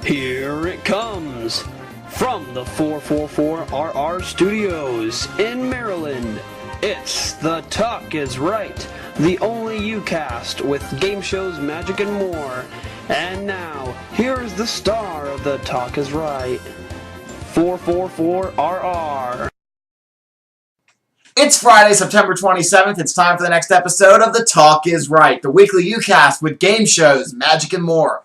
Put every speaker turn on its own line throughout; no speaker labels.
Here it comes! From the 444RR Studios in Maryland, it's The Talk Is Right, the only youcast with game shows, magic, and more. And now, here's the star of The Talk Is Right, 444RR.
It's Friday, September 27th. It's time for the next episode of The Talk Is Right, the weekly youcast with game shows, magic, and more.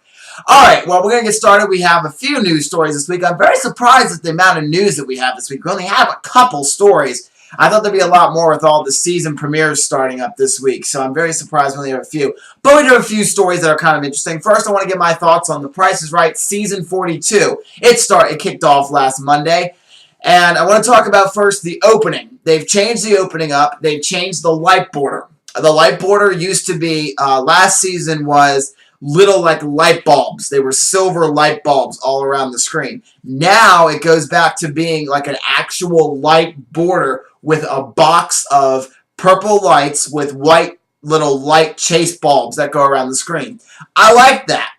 Alright, well, we're going to get started. We have a few news stories this week. I'm very surprised at the amount of news that we have this week. We only have a couple stories. I thought there'd be a lot more with all the season premieres starting up this week, so I'm very surprised we only have a few. But we do have a few stories that are kind of interesting. First, I want to get my thoughts on The Price is Right Season 42. It kicked off last Monday. And I want to talk about first the opening. They've changed the opening up. They've changed the light border. The light border used to be, last season was little like light bulbs. They were silver light bulbs all around the screen. Now it goes back to being like an actual light border with a box of purple lights with white little light chase bulbs that go around the screen. I like that.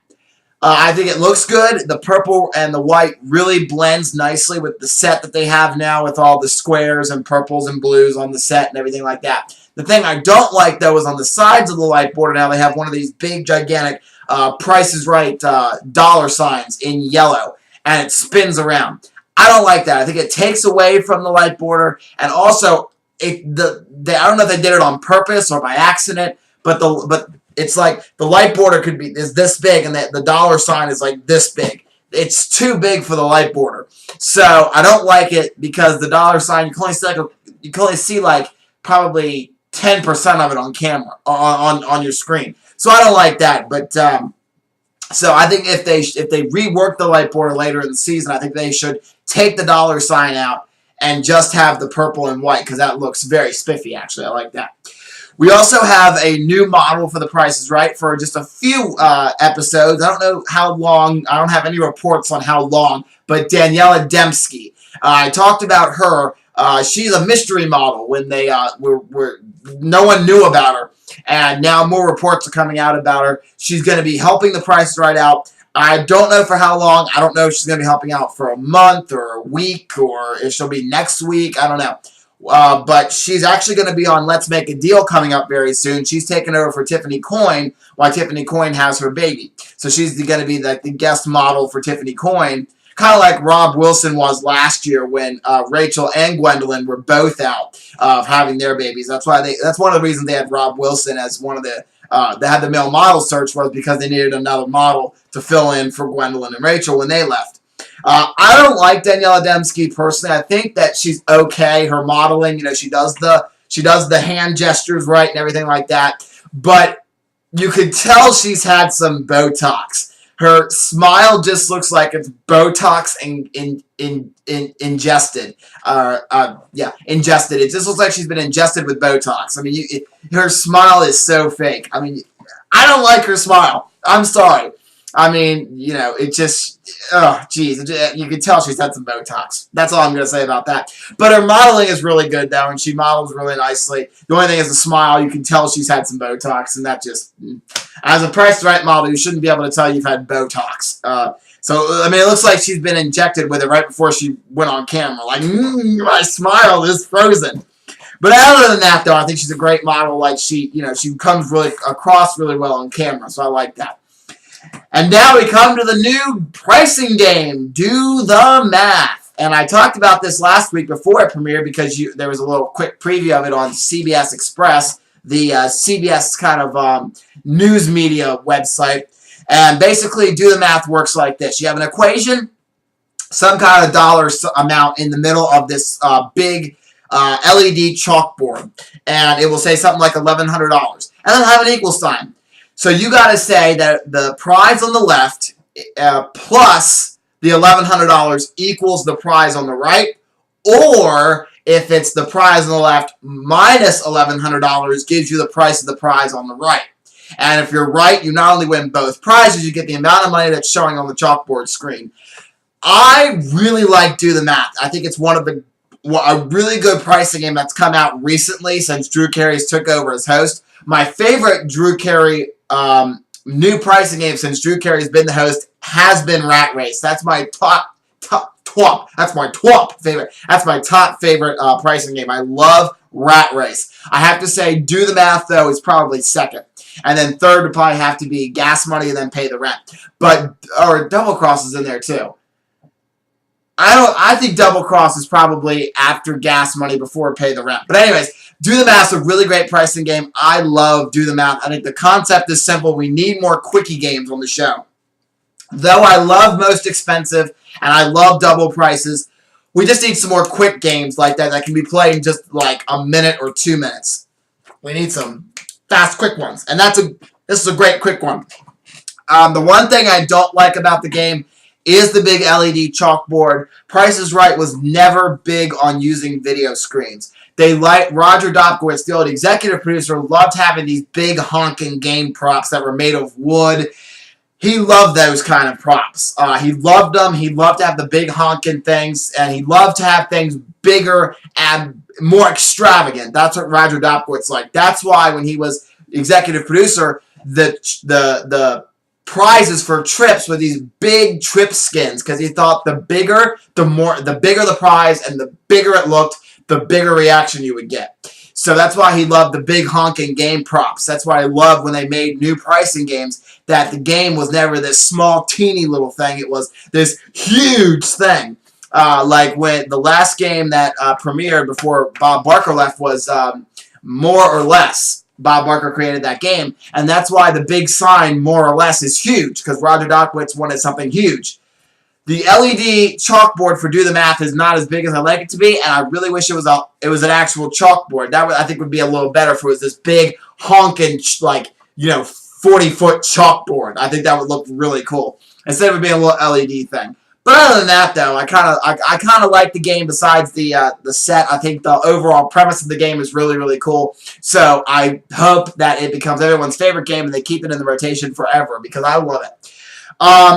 I think it looks good. The purple and the white really blends nicely with the set that they have now with all the squares and purples and blues on the set and everything like that. The thing I don't like, though, is on the sides of the light border now they have one of these big, gigantic Price is Right dollar signs in yellow, and it spins around. I don't like that. I think it takes away from the light border, and also, I don't know if they did it on purpose or by accident, but it's like the light border is this big, and the dollar sign is like this big. It's too big for the light border, so I don't like it because the dollar sign you can only see like probably 10% of it on camera on your screen. So I don't like that, but so I think if they rework the light border later in the season, I think they should take the dollar sign out and just have the purple and white because that looks very spiffy. Actually, I like that. We also have a new model for The Price is Right for just a few episodes. I don't know how long. I don't have any reports on how long, but Daniela Dembski. I talked about her. She's a mystery model when they no one knew about her, and now more reports are coming out about her. She's going to be helping The Price is Right out. I don't know for how long. I don't know if she's going to be helping out for a month or a week or if she'll be next week. I don't know. But she's actually going to be on Let's Make a Deal coming up very soon. She's taking over for Tiffany Coyne while Tiffany Coyne has her baby. So she's going to be the guest model for Tiffany Coyne, kind of like Rob Wilson was last year when Rachel and Gwendolyn were both out of having their babies. That's one of the reasons they had Rob Wilson as one of the they had the male model search was because they needed another model to fill in for Gwendolyn and Rachel when they left. I don't like Daniela Dembski personally. I think that she's okay. Her modeling, she does the hand gestures right and everything like that. But you could tell she's had some Botox. Her smile just looks like it's Botox ingested. Ingested. It just looks like she's been ingested with Botox. I mean, her smile is so fake. I mean, I don't like her smile. I'm sorry. I mean, it just, geez, you can tell she's had some Botox. That's all I'm going to say about that. But her modeling is really good, though, and she models really nicely. The only thing is the smile. You can tell she's had some Botox, and that just, as a Price is Right model, you shouldn't be able to tell you've had Botox. So, I mean, it looks like she's been injected with it right before she went on camera. Like, my smile is frozen. But other than that, though, I think she's a great model. Like, she comes really across really well on camera, so I like that. And now we come to the new pricing game, Do the Math. And I talked about this last week before it premiered because there was a little quick preview of it on CBS Express, the CBS kind of news media website. And basically, Do the Math works like this. You have an equation, some kind of dollar amount in the middle of this big LED chalkboard. And it will say something like $1,100. And then have an equal sign. So you got to say that the prize on the left plus the $1,100 equals the prize on the right, or if it's the prize on the left minus $1,100 gives you the price of the prize on the right. And if you're right, you not only win both prizes, you get the amount of money that's showing on the chalkboard screen. I really like Do the Math. I think it's a really good pricing game that's come out recently since Drew Carey's took over as host. My favorite Drew Carey new pricing game since Drew Carey's been the host has been Rat Race. That's my top favorite. That's my top favorite pricing game. I love Rat Race. I have to say, Do the Math, though, is probably second. And then third would probably have to be Gas Money and then Pay the Rent. Or Double Cross is in there, too. I think Double Cross is probably after Gas Money before Pay the Rent. But anyways, Do the Math is a really great pricing game. I love Do the Math. I think the concept is simple. We need more quickie games on the show. Though I love Most Expensive and I love double prices, we just need some more quick games like that can be played in just like a minute or 2 minutes. We need some fast, quick ones. And this is a great quick one. The one thing I don't like about the game is the big LED chalkboard. Price is Right was never big on using video screens. Roger Dobkowitz, the old executive producer, loved having these big honking game props that were made of wood. He loved those kind of props. He loved them. He loved to have the big honking things, and he loved to have things bigger and more extravagant. That's what Roger Dobkowitz liked. That's why when he was executive producer, the prizes for trips were these big trip skins, because he thought the bigger the prize and the bigger it looked, the bigger reaction you would get. So that's why he loved the big honking game props. That's why I loved when they made new pricing games, that the game was never this small, teeny little thing. It was this huge thing. Like when the last game that premiered before Bob Barker left was More or Less. Bob Barker created that game, and that's why the big sign, More or Less, is huge, because Roger Dobkowitz wanted something huge. The LED chalkboard for Do the Math is not as big as I like it to be, and I really wish it was an actual chalkboard. That I think would be a little better if it was this big honking 40-foot chalkboard. I think that would look really cool instead of it being a little LED thing. But other than that, though, I kind of like the game. Besides the set, I think the overall premise of the game is really, really cool. So I hope that it becomes everyone's favorite game and they keep it in the rotation forever, because I love it.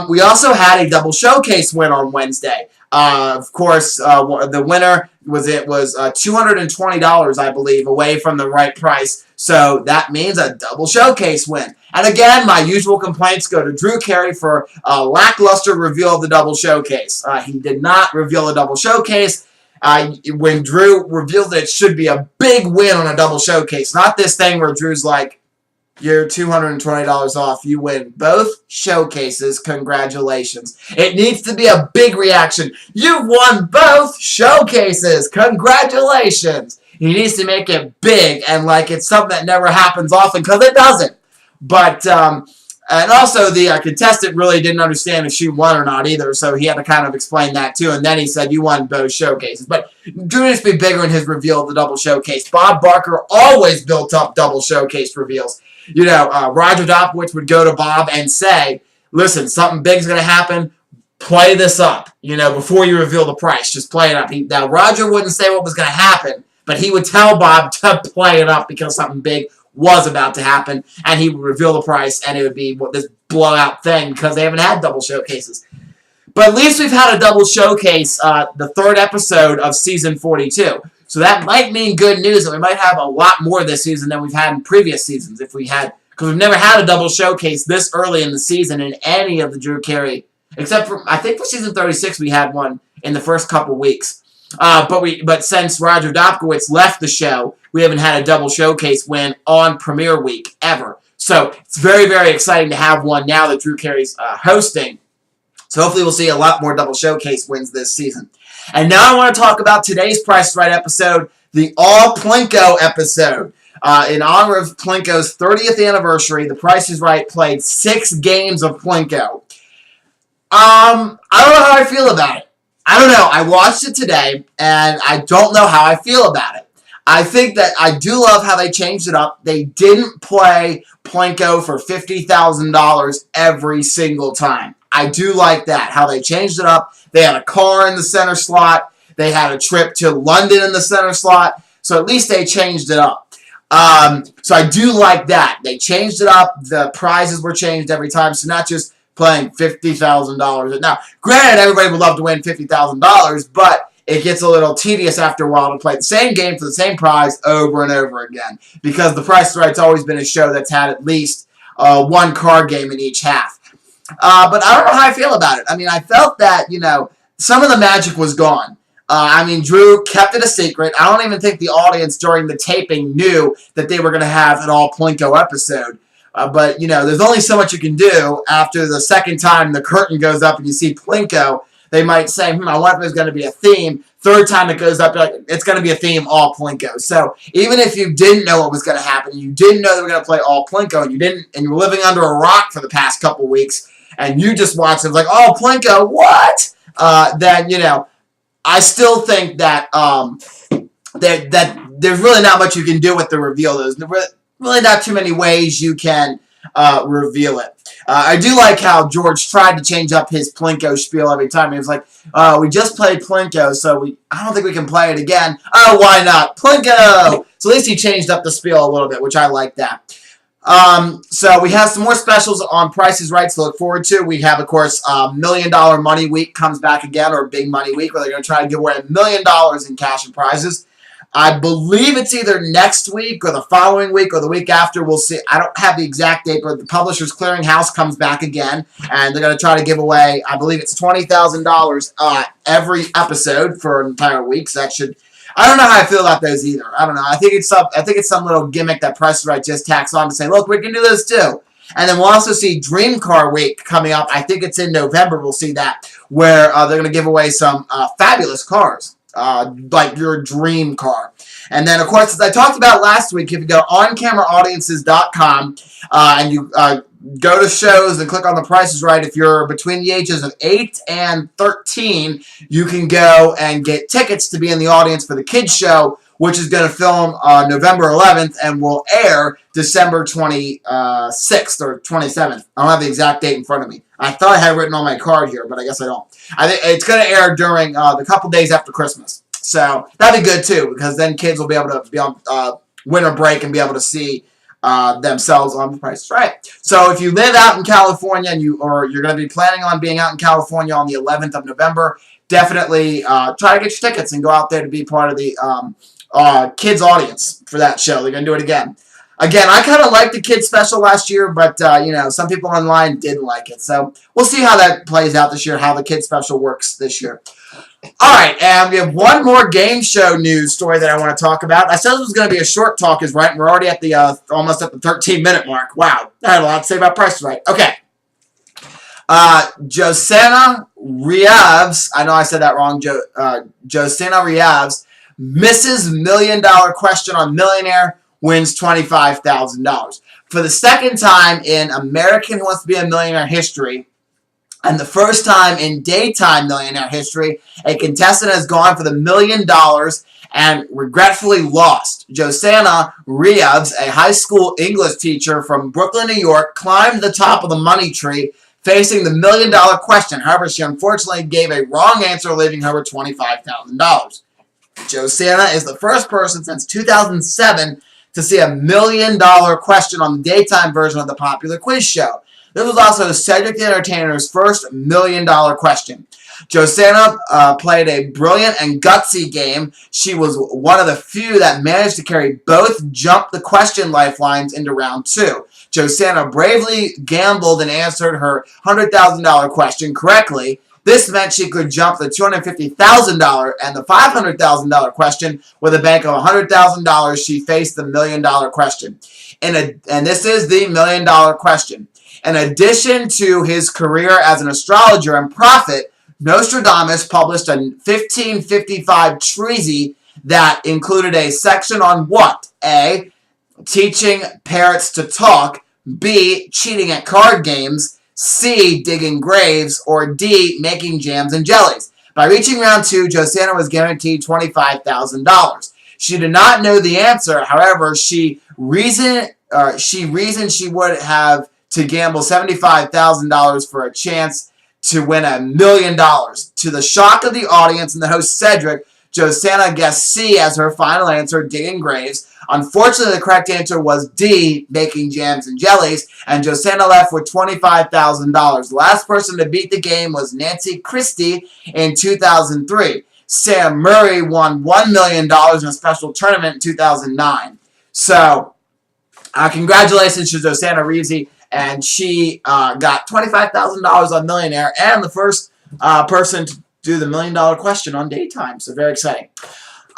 We also had a double showcase win on Wednesday. Of course, the winner was $220, I believe, away from the right price. So that means a double showcase win. And again, my usual complaints go to Drew Carey for a lackluster reveal of the double showcase. He did not reveal a double showcase. When Drew revealed it should be a big win on a double showcase. Not this thing where Drew's like, you're $220 off. You win both showcases. Congratulations. It needs to be a big reaction. You've won both showcases. Congratulations. He needs to make it big and like it's something that never happens often, because it doesn't. But, and also the contestant really didn't understand if she won or not either, so he had to kind of explain that too. And then he said, you won both showcases. But Drew needs to be bigger in his reveal of the double showcase. Bob Barker always built up double showcase reveals. Roger Dobkowitz would go to Bob and say, listen, something big's going to happen. Play this up, before you reveal the price. Just play it up. Now, Roger wouldn't say what was going to happen, but he would tell Bob to play it up because something big was about to happen, and he would reveal the price, and it would be this blowout thing because they haven't had double showcases. But at least we've had a double showcase, the third episode of Season 42. So that might mean good news, and we might have a lot more this season than we've had in previous seasons, because we've never had a double showcase this early in the season in any of the Drew Carey, except for, I think for Season 36 we had one in the first couple weeks. But since Roger Dobkowitz left the show, we haven't had a double showcase win on premiere week ever. So it's very, very exciting to have one now that Drew Carey's hosting. So hopefully we'll see a lot more double showcase wins this season. And now I want to talk about today's Price is Right episode, the All Plinko episode. In honor of Plinko's 30th anniversary, the Price is Right played 6 games of Plinko. I don't know how I feel about it. I don't know. I watched it today, and I don't know how I feel about it. I think that I do love how they changed it up. They didn't play Plinko for $50,000 every single time. I do like that, how they changed it up. They had a car in the center slot. They had a trip to London in the center slot. So at least they changed it up. So I do like that. They changed it up. The prizes were changed every time. So not just playing $50,000. Now, granted, everybody would love to win $50,000, but it gets a little tedious after a while to play the same game for the same prize over and over again. Because the Price is Right's always been a show that's had at least one card game in each half. But I don't know how I feel about it. I mean, I felt that, some of the magic was gone. Drew kept it a secret. I don't even think the audience during the taping knew that they were going to have an all Plinko episode. But there's only so much you can do after the second time the curtain goes up and you see Plinko. They might say, I wonder if there's going to be a theme. Third time it goes up, like, it's going to be a theme, all Plinko. So even if you didn't know what was going to happen, you didn't know they were going to play all Plinko, and you were living under a rock for the past couple weeks, and you just watched it, like, oh, Plinko, what? Then, I still think that that there's really not much you can do with the reveal. There's really not too many ways you can reveal it. I do like how George tried to change up his Plinko spiel every time. He was like, we just played Plinko, so I don't think we can play it again. Oh, why not? Plinko! So at least he changed up the spiel a little bit, which I like that. So we have some more specials on Price is Right to look forward to. We have, of course, $1 Million Money Week comes back again, or Big Money Week, where they're going to try to give away $1 million in cash and prizes. I believe it's either next week or the following week or the week after. We'll see. I don't have the exact date, but the Publishers Clearinghouse comes back again, and they're going to try to give away, I believe it's $20,000 every episode for an entire week. So that should... I don't know how I feel about those either. I don't know. I think it's some little gimmick that Price is Right just tacks on to say, look, we can do this too. And then we'll also see Dream Car Week coming up. I think it's in November. We'll see that, where they're going to give away some fabulous cars. Like your dream car. And then, of course, as I talked about last week, if you go to OnCameraAudiences.com and you go to shows and click on The Price is Right, if you're between the ages of 8 and 13, you can go and get tickets to be in the audience for the kids show, which is going to film November 11th and will air December 26th or 27th. I don't have the exact date in front of me. I thought I had it written on my card here, but I guess I don't. I think it's going to air during the couple days after Christmas. So that'd be good, too, because then kids will be able to be on winter break and be able to see themselves on The Price is Right. So if you live out in California and you're going to be planning on being out in California on the 11th of November, definitely try to get your tickets and go out there to be part of the kids audience for that show. They're going to do it again. Again, I kind of liked the kids special last year, but, some people online didn't like it. So we'll see how that plays out this year, how the kids special works this year. All right, and we have one more game show news story that I want to talk about. I said this was going to be a short talk is right, and we're already at the almost at the 13-minute mark. Wow, I had a lot to say about Price is Right. Okay. Josana Reeves, I know I said that wrong, Josana Reeves, misses $1 million question on Millionaire, wins $25,000. For the second time in American Who Wants to Be a Millionaire history, and the first time in daytime Millionaire history, a contestant has gone for the $1 million and regretfully lost. Josana Reeves, a high school English teacher from Brooklyn, New York, climbed the top of the money tree facing the $1 million question. However, she unfortunately gave a wrong answer, leaving her with $25,000. Josana is the first person since 2007 to see $1 million question on the daytime version of the popular quiz show. This was also Cedric the Entertainer's first $1 million question. Josana played a brilliant and gutsy game. She was one of the few that managed to carry both Jump the Question lifelines into round 2. Josana bravely gambled and answered her $100,000 question correctly. This meant she could jump the $250,000 and the $500,000 question with a bank of $100,000. She faced the $1 million question. And this is the $1 million question. In addition to his career as an astrologer and prophet, Nostradamus published a 1555 treatise that included a section on what? A. Teaching parrots to talk. B. Cheating at card games. C. Digging graves. Or D. Making jams and jellies. By reaching round 2, Josana was guaranteed $25,000. She did not know the answer. However, she reasoned she would have to gamble $75,000 for a chance to win $1 million. To the shock of the audience and the host Cedric, Josana guessed C as her final answer, digging graves. Unfortunately, the correct answer was D, making jams and jellies, and Josana left with $25,000. The last person to beat the game was Nancy Christie in 2003. Sam Murray won $1 million in a special tournament in 2009. So, congratulations to Josana Reeves. and she got $25,000 on Millionaire and the first person to do the $1 million question on Daytime. So very exciting.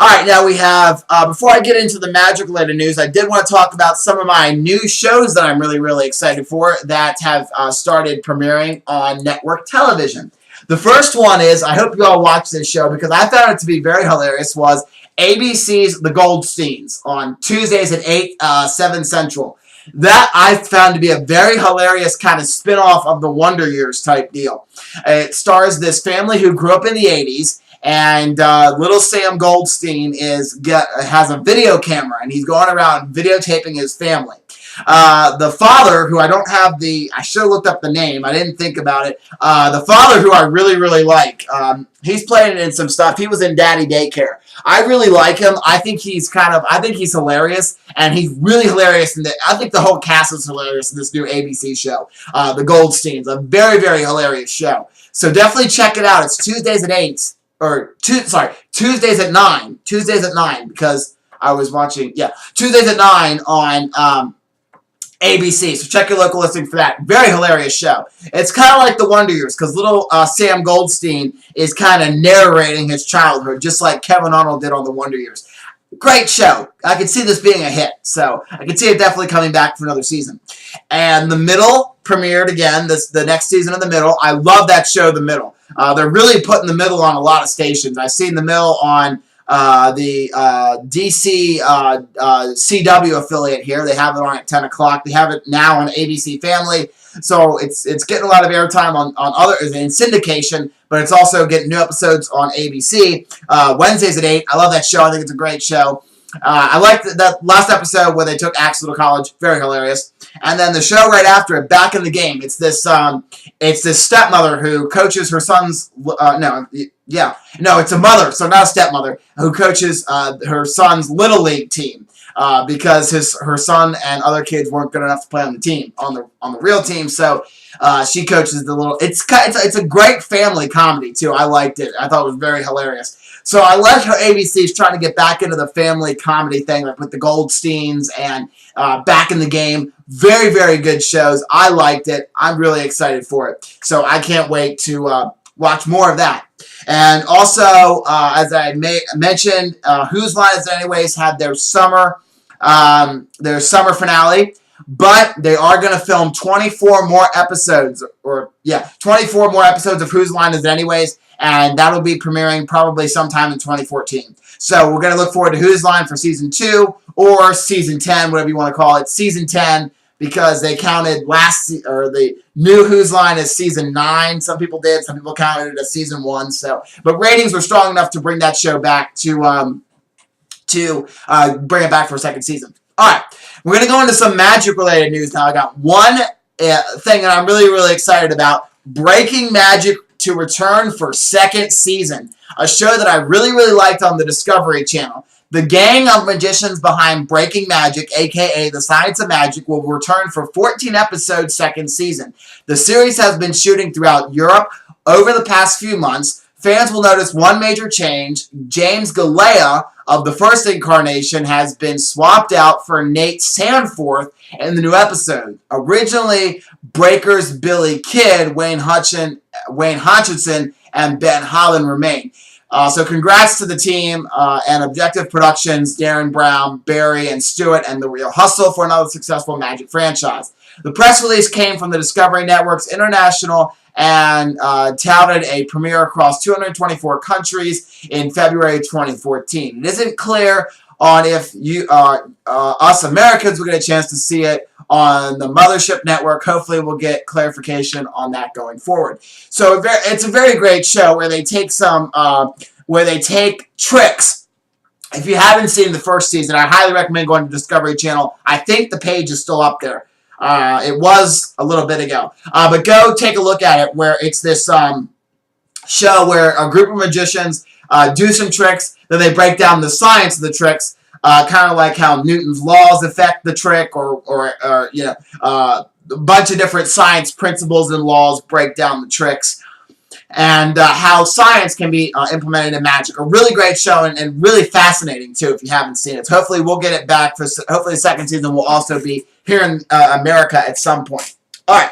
All right, now we have, before I get into the Magic-related news, I did want to talk about some of my new shows that I'm really, really excited for that have started premiering on network television. The first one is, I hope you all watch this show because I found it to be very hilarious, was ABC's The Goldsteins on Tuesdays at 8, 7 Central. That I found to be a very hilarious kind of spin-off of the Wonder Years type deal. It stars this family who grew up in the 80s, and little Sam Goldstein has a video camera, and he's going around videotaping his family. The father, who I should have looked up the name, I didn't think about it. The father, who I really, really like, he's playing in some stuff. He was in Daddy Daycare. I really like him. I think he's hilarious, and he's really hilarious. I think the whole cast is hilarious in this new ABC show, The Goldsteins. A very, very hilarious show. So definitely check it out. It's Tuesdays at 8. Tuesdays at 9. Tuesdays at 9, because I was watching, Tuesdays at 9 on ABC. So check your local listing for that. Very hilarious show. It's kind of like the Wonder Years, because little Sam Goldstein is kind of narrating his childhood, just like Kevin Arnold did on the Wonder Years. Great show. I can see this being a hit, so I can see it definitely coming back for another season. And The Middle premiered again, the next season of The Middle. I love that show, The Middle. They're really putting The Middle on a lot of stations. I've seen The Middle on the DC CW affiliate here. They have it on at 10 o'clock. They have it now on ABC Family. So it's getting a lot of airtime on other in syndication, but it's also getting new episodes on ABC. Wednesdays at 8. I love that show. I think it's a great show. I liked that last episode where they took Axel to college. Very hilarious. And then the show right after it, Back in the Game. It's this stepmother who coaches her son's it's a mother, so not a stepmother, who coaches her son's little league team because her son and other kids weren't good enough to play on the team, on the real team. So she coaches the little. It's a great family comedy too. I liked it. I thought it was very hilarious. So I like how ABC is trying to get back into the family comedy thing, like with the Goldsteins and Back in the Game. Very, very good shows. I liked it. I'm really excited for it. So I can't wait to watch more of that. And also, as I mentioned, Whose Line Is It Anyways had their summer finale. But they are going to film 24 more episodes, 24 more episodes of Whose Line Is It Anyways, and that will be premiering probably sometime in 2014. So we're going to look forward to Whose Line for Season 2 or Season 10, whatever you want to call it. Season 10, because they counted the new Whose Line as Season 9. Some people did. Some people counted it as Season 1. But ratings were strong enough to bring that show back to bring it back for a second season. All right, we're going to go into some Magic-related news now. I got one thing that I'm really, really excited about. Breaking Magic to return for second season. A show that I really, really liked on the Discovery Channel. The gang of magicians behind Breaking Magic, a.k.a. The Science of Magic, will return for 14 episodes second season. The series has been shooting throughout Europe over the past few months. Fans will notice one major change. James Galea of the first incarnation has been swapped out for Nate Sandforth in the new episode. Originally, Breakers Billy Kidd, Wayne Hutchinson, and Ben Holland remain. So congrats to the team and Objective Productions, Darren Brown, Barry, and Stewart, and The Real Hustle for another successful Magic franchise. The press release came from the Discovery Network's International and touted a premiere across 224 countries in February 2014. It isn't clear on if us Americans will get a chance to see it on the Mothership Network. Hopefully we'll get clarification on that going forward. So it's a very great show where they take tricks. If you haven't seen the first season, I highly recommend going to Discovery Channel. I think the page is still up there. It was a little bit ago. But go take a look at it, where it's this show where a group of magicians do some tricks, then they break down the science of the tricks, kind of like how Newton's laws affect the trick, or a bunch of different science principles and laws break down the tricks, and how science can be implemented in Magic. A really great show and really fascinating, too, if you haven't seen it. So hopefully we'll get it back. Hopefully the second season will also be here in America at some point. All right.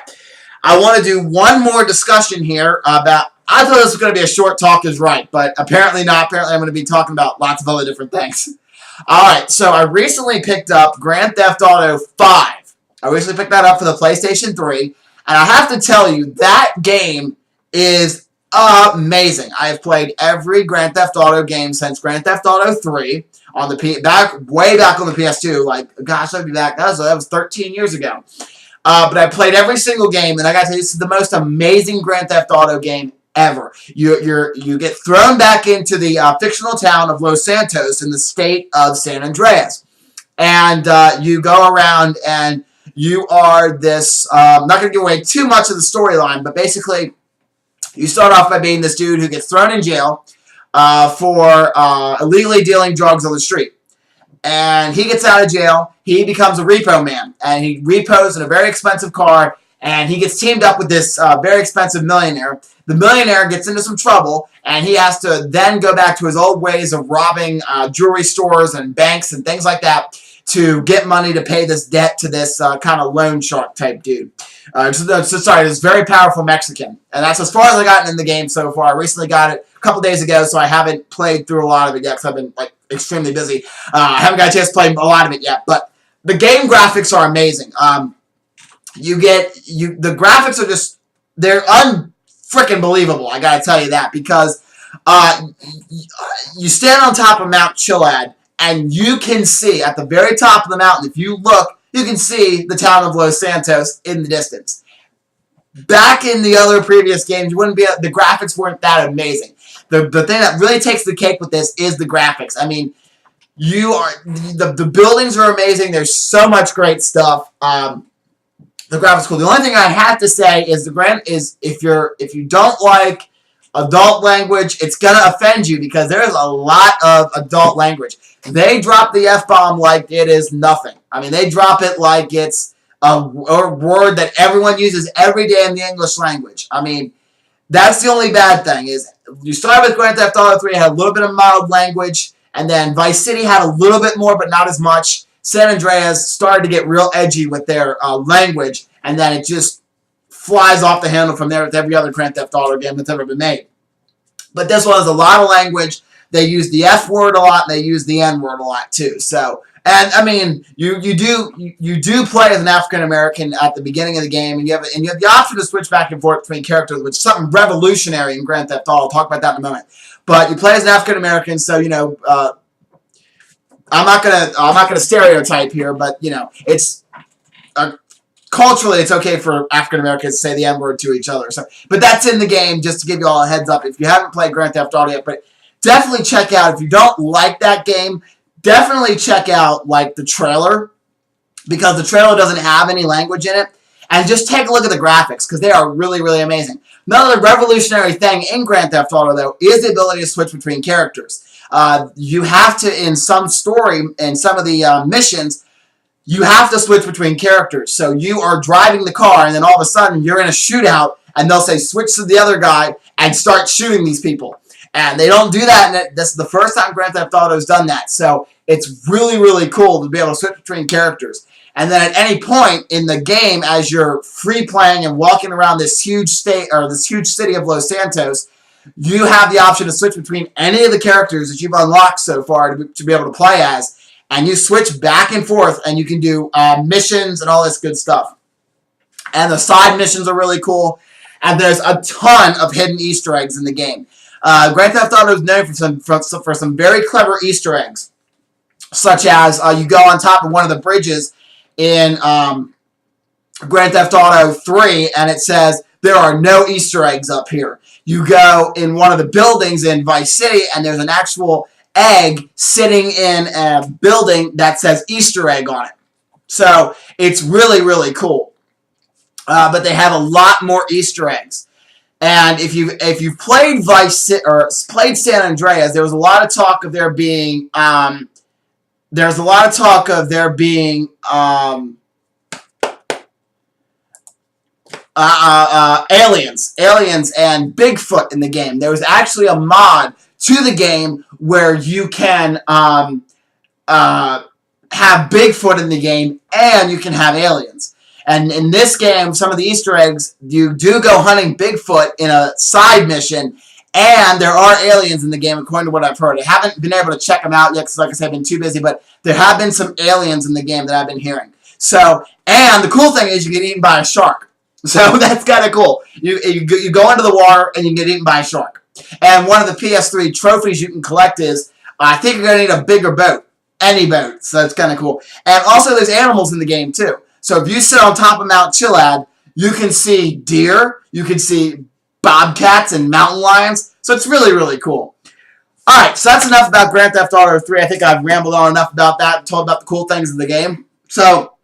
I want to do one more discussion here about. I thought this was going to be a short talk is right, but apparently not. Apparently, I'm going to be talking about lots of other different things. All right, so I recently picked up Grand Theft Auto 5. I recently picked that up for the PlayStation 3, and I have to tell you, that game is amazing. I have played every Grand Theft Auto game since Grand Theft Auto 3 on the way back on the PS2. Like, gosh, I'd be back. That was 13 years ago. But I played every single game, and I got to tell you, this is the most amazing Grand Theft Auto game ever. You get thrown back into the fictional town of Los Santos in the state of San Andreas, and you go around and you are this. I'm not going to give away too much of the storyline, but basically, you start off by being this dude who gets thrown in jail for illegally dealing drugs on the street. And he gets out of jail, he becomes a repo man, and he repos in a very expensive car, and he gets teamed up with this very expensive millionaire. The millionaire gets into some trouble, and he has to then go back to his old ways of robbing jewelry stores and banks and things like that to get money to pay this debt to this kind of loan shark type dude. This very powerful Mexican. And that's as far as I've gotten in the game so far. I recently got it a couple days ago, so I haven't played through a lot of it yet because I've been extremely busy. I haven't got a chance to play a lot of it yet, but the game graphics are amazing. The graphics are just, they're unfreaking believable, I gotta tell you that, because you stand on top of Mount Chiliad, and you can see at the very top of the mountain, if you look, you can see the town of Los Santos in the distance. Back in the other previous games, the graphics weren't that amazing. The thing that really takes the cake with this is the graphics. I mean, the buildings are amazing. There's so much great stuff. The graphics cool. The only thing I have to say is if you don't like adult language, it's gonna offend you because there's a lot of adult language. They drop the F-bomb like it is nothing. I mean, they drop it like it's a word that everyone uses every day in the English language. I mean, that's the only bad thing is you start with Grand Theft Auto 3, had a little bit of mild language, and then Vice City had a little bit more, but not as much. San Andreas started to get real edgy with their language, and then it just flies off the handle from there with every other Grand Theft Auto game that's ever been made. But this one has a lot of language. They use the F word a lot, and they use the N word a lot too. So, and I mean, you do play as an African American at the beginning of the game, and you have the option to switch back and forth between characters, which is something revolutionary in Grand Theft Auto. I'll talk about that in a moment. But you play as an African American, so I'm not gonna stereotype here, but it's culturally it's okay for African Americans to say the N word to each other. So, but that's in the game, just to give you all a heads up if you haven't played Grand Theft Auto yet. But definitely check out, if you don't like that game, definitely check out the trailer, because the trailer doesn't have any language in it. And just take a look at the graphics, because they are really, really amazing. Another revolutionary thing in Grand Theft Auto, though, is the ability to switch between characters. You have to, in some story, in some of the missions, you have to switch between characters. So you are driving the car, and then all of a sudden, you're in a shootout, and they'll say, switch to the other guy, and start shooting these people. And they don't do that, and this is the first time Grand Theft Auto has done that. So it's really, really cool to be able to switch between characters. And then at any point in the game, as you're free playing and walking around this huge state or this huge city of Los Santos, you have the option to switch between any of the characters that you've unlocked so far to be able to play as. And you switch back and forth, and you can do missions and all this good stuff. And the side missions are really cool. And there's a ton of hidden Easter eggs in the game. Grand Theft Auto is known for some very clever Easter eggs, such as you go on top of one of the bridges in Grand Theft Auto 3, and it says, there are no Easter eggs up here. You go in one of the buildings in Vice City, and there's an actual egg sitting in a building that says Easter egg on it. So it's really, really cool. But they have a lot more Easter eggs. And if you've played played San Andreas, there was a lot of talk of there being aliens and Bigfoot in the game. There was actually a mod to the game where you can have Bigfoot in the game and you can have aliens. And in this game, some of the Easter eggs, you do go hunting Bigfoot in a side mission, and there are aliens in the game, according to what I've heard. I haven't been able to check them out yet because, like I said, I've been too busy, but there have been some aliens in the game that I've been hearing. So, and the cool thing is you get eaten by a shark. So that's kind of cool. You go into the water, and you get eaten by a shark. And one of the PS3 trophies you can collect is, I think you're going to need a bigger boat. Any boat. So that's kind of cool. And also there's animals in the game, too. So if you sit on top of Mount Chiliad, you can see deer, you can see bobcats and mountain lions. So it's really, really cool. Alright, so that's enough about Grand Theft Auto 3. I think I've rambled on enough about that and told about the cool things in the game. So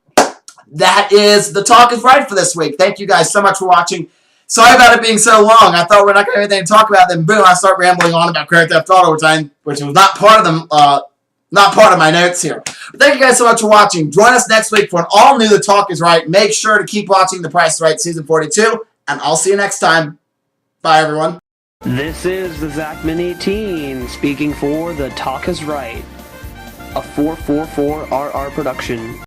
that is the Talk is Right for this week. Thank you guys so much for watching. Sorry about it being so long. I thought we're not going to have anything to talk about. Then boom, I start rambling on about Grand Theft Auto, which was not part of my notes here. But thank you guys so much for watching. Join us next week for an all-new The Talk is Right. Make sure to keep watching The Price is Right Season 42, and I'll see you next time. Bye, everyone.
This is the Zachman18 speaking for The Talk is Right, a 444RR production.